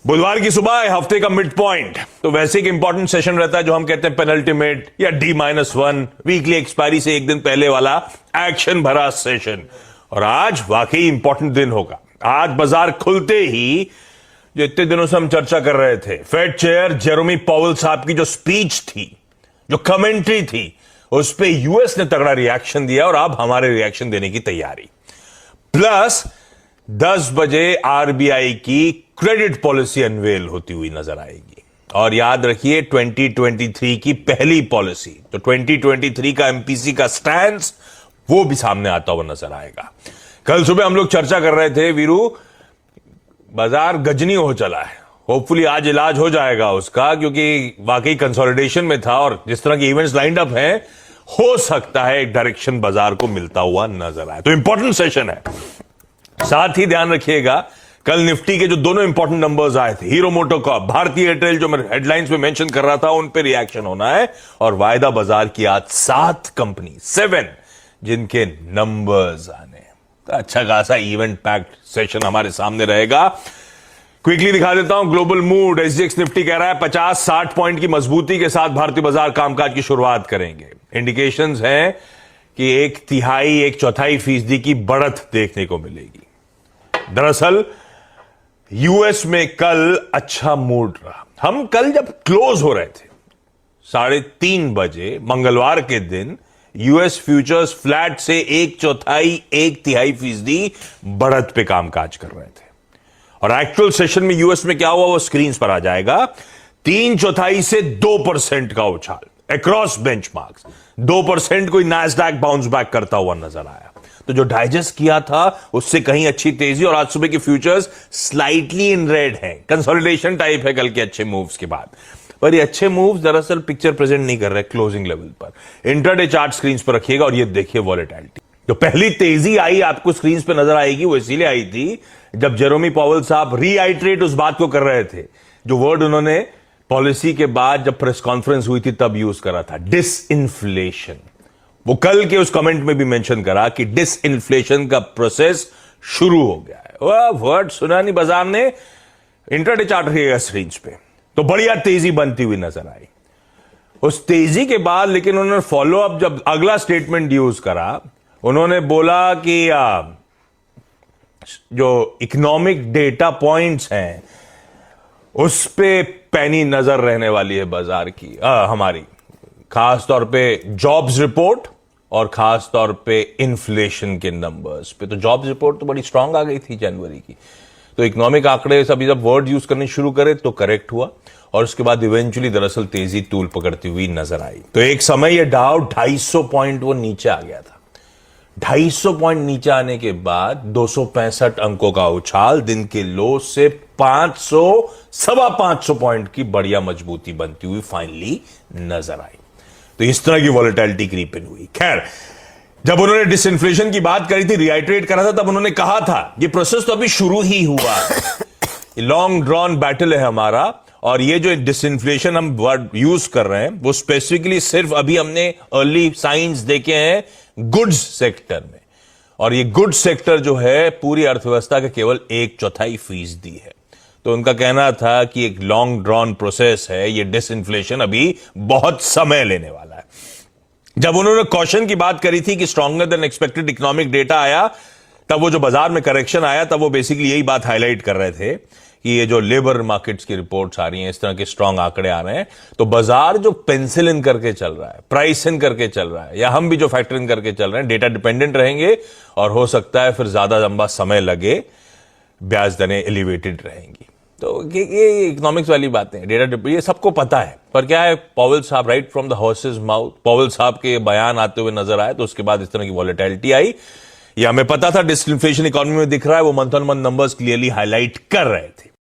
बुधवार की सुबह हफ्ते का मिड पॉइंट, तो वैसे एक इंपॉर्टेंट सेशन रहता है जो हम कहते हैं पेनल्टीमेट या D-1 वीकली एक्सपायरी से एक दिन पहले वाला एक्शन भरा सेशन। और आज वाकई इंपॉर्टेंट दिन होगा। आज बाजार खुलते ही जो इतने दिनों से हम चर्चा कर रहे थे, फेड चेयर जेरोमी पॉवेल साहब की जो स्पीच थी, जो कमेंट्री थी, उस पे यूएस ने तगड़ा रिएक्शन दिया और अब हमारे रिएक्शन देने की तैयारी। प्लस 10 बजे आरबीआई की क्रेडिट पॉलिसी अनवेल होती हुई नजर आएगी। और याद रखिए 2023 की पहली पॉलिसी, तो 2023 का एमपीसी का स्टैंड वो भी सामने आता हुआ नजर आएगा। कल सुबह हम लोग चर्चा कर रहे थे, वीरू बाजार गजनी हो चला है, होपफुली आज इलाज हो जाएगा उसका, क्योंकि वाकई कंसोलिडेशन में था और जिस तरह के इवेंट्स लाइंड अप हैं, हो सकता है एक डायरेक्शन बाजार को मिलता हुआ नजर आए। तो इंपॉर्टेंट सेशन है। साथ ही ध्यान रखिएगा, कल निफ्टी के जो दोनों इंपॉर्टेंट नंबर्स आए थे, हीरो मोटोकॉर्प, भारतीय एयरटेल, जो मैं हेडलाइंस में मेंशन कर रहा था, उन पे रिएक्शन होना है। और वायदा बाजार की आज 7 कंपनी, 7 जिनके नंबर्स आने। तो अच्छा खासा इवेंट पैक्ड सेशन हमारे सामने रहेगा। क्विकली दिखा देता हूं ग्लोबल मूड। एसजीएक्स निफ्टी कह रहा है 50-60 पॉइंट की मजबूती के साथ भारतीय बाजार कामकाज की शुरुआत करेंगे। इंडिकेशंस हैं कि 1/3-1/4% की बढ़त देखने को मिलेगी। दरअसल यूएस में कल अच्छा मूड रहा। हम कल जब क्लोज हो रहे थे 3:30 बजे मंगलवार के दिन, यूएस फ्यूचर्स फ्लैट से 1/4-1/3% बढ़त पे कामकाज कर रहे थे। और एक्चुअल सेशन में यूएस में क्या हुआ वो स्क्रीन पर आ जाएगा। 3/4 से 2% का उछाल अक्रॉस बेंचमार्क्स। 2% कोई नैस्डैक बाउंस बैक करता हुआ नजर आया। तो जो डाइजेस्ट किया था उससे कहीं अच्छी तेजी, और आज सुबह के फ्यूचर्स स्लाइटली इन रेड हैं। कंसोलिडेशन टाइप है कल के अच्छे मूव्स के बाद। पर ये अच्छे मूव्स दरअसल पिक्चर प्रेजेंट नहीं कर रहे क्लोजिंग लेवल पर। इंट्राडे चार्ट स्क्रीन पर रखिएगा और ये देखिए वॉलेटिलिटी। जो पहली तेजी आई आपको स्क्रीन पे नजर आएगी, वो इसीलिए आई थी जब जेरोमी पॉवेल साहब रीआइट्रेट उस बात को कर रहे थे जो वर्ड उन्होंने पॉलिसी के बाद जब प्रेस कॉन्फ्रेंस हुई थी तब यूज करा था, डिसइंफ्लेशन। वो कल के उस कमेंट में भी मेंशन करा कि डिसइंफ्लेशन का प्रोसेस शुरू हो गया है। वह वर्ड सुना नहीं बाजार ने। इंट्राडे चार्ट रखिएगा स्क्रीन पे, तो बढ़िया तेजी बनती हुई नजर आई। उस तेजी के बाद लेकिन उन्होंने फॉलो अप, जब अगला स्टेटमेंट यूज करा, उन्होंने बोला कि जो इकोनॉमिक डेटा पॉइंट्स हैं उस पे पैनी नजर रहने वाली है बाजार की, हमारी खास तौर पे जॉब्स रिपोर्ट और खास तौर पे इन्फ्लेशन के नंबर्स पे। तो जॉब्स रिपोर्ट तो बड़ी स्ट्रांग आ गई थी जनवरी की, तो इकोनॉमिक आंकड़े सभी जब वर्ड यूज करने शुरू करे तो करेक्ट हुआ और उसके बाद इवेंचुअली दरअसल तेजी तूल पकड़ती हुई नजर आई। तो एक समय ये डाउ 250 पॉइंट वो नीचे आ गया था। 250 पॉइंट नीचे आने के बाद 265 अंकों का उछाल, दिन के लो से 500-525 पॉइंट की बढ़िया मजबूती बनती हुई फाइनली नजर आई। तो इस तरह की वॉलेटिलिटी क्रीप इन हुई। खैर, जब उन्होंने डिसइंफ्लेशन की बात करी थी, रिआइट्रेट करा था, तब उन्होंने कहा था ये प्रोसेस तो अभी शुरू ही हुआ है, लॉन्ग ड्रॉन बैटल है हमारा। और ये जो डिसइंफ्लेशन हम वर्ड यूज कर रहे हैं वो स्पेसिफिकली सिर्फ अभी हमने अर्ली साइंस देखे हैं गुड्स सेक्टर में, और ये गुड्स सेक्टर जो है पूरी अर्थव्यवस्था का केवल 1/4% है। तो उनका कहना था कि एक लॉन्ग ड्रॉन प्रोसेस है, ये डिसइंफ्लेशन अभी बहुत समय लेने वाला है। जब उन्होंने कॉशन की बात करी थी कि stronger than expected economic data आया, तब वो जो बाजार में करेक्शन आया, तब वो बेसिकली यही बात हाईलाइट कर रहे थे कि ये जो लेबर मार्केट्स की रिपोर्ट्स आ रही हैं, इस तरह के स्ट्रांग आंकड़े आ रहे हैं, तो बाजार जो पेंसिल इन करके चल रहा है, प्राइस इन करके चल रहा है, या हम भी जो फैक्टर इन करके चल रहे हैं, डेटा डिपेंडेंट रहेंगे और हो सकता है फिर ज्यादा लंबा समय लगे, ब्याज दरें एलिवेटेड रहेंगी। तो ये इकोनॉमिक्स वाली बातें हैं, डेटा ये सबको पता है। पर क्या है, पॉवेल साहब right from the horses mouth, Powell साहब के बयान आते हुए नजर आए, तो उसके बाद इस तरह की वॉलेटिलिटी आई। ये हमें पता था डिसइंफ्लेशन इकोनॉमी में दिख रहा है, वो month on month numbers clearly highlight कर रहे थे।